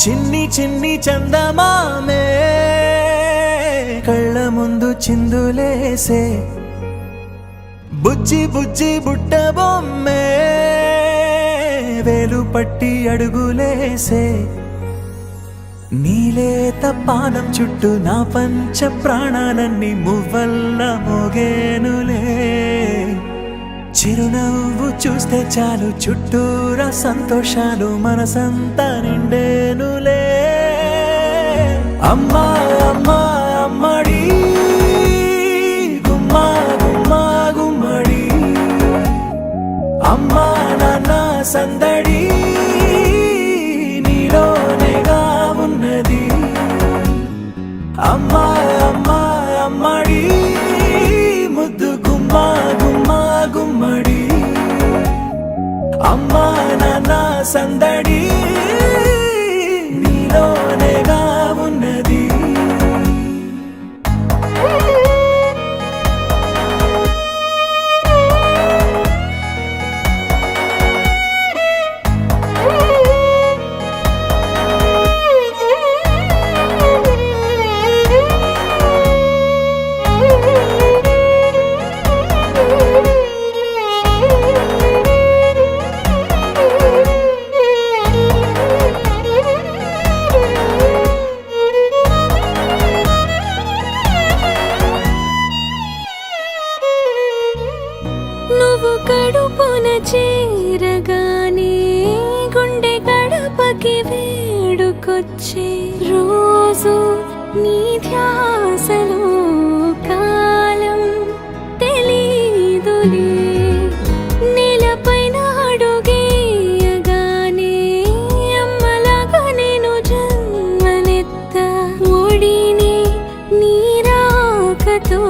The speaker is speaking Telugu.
చిన్ని చిన్ని చందమామే కళ్ళ ముందు చిందులేసే బుజ్జి బుజ్జి బుట్ట బొమ్మే వేలు పట్టి అడుగులేసే నీలేత పానం చుట్టూ నా పంచ ప్రాణాలన్నీ మువ్వల్ల మోగేనులే చిరునవ్వు చూస్తే చాలు చుట్టూరా సంతోషాలు మనసంతా నిండేనులే అమ్మా అమ్మా అమ్మడి గుమ్మా గుమ్మా గుమ్మడి అమ్మా నాన్న సందడి నీలోనేగా ఉన్నది అమ్మా అమ్మా అమ్మడి ముద్దు గుమ్మా గుమ్మా గుమ్మడి అమ్మా నాన్న సందడి నీలోనేగా ఉన్నది నువ్వు కడుపున చేరగానే గుండె గడపకి వేడుకొచ్చే రోజు నీ ధ్యాసలో కాలం తెలీదులే నేలపైన అడుగేయగానే అమ్మలాగా నేను జన్మనెత్త ఒడిని నీ రాకతో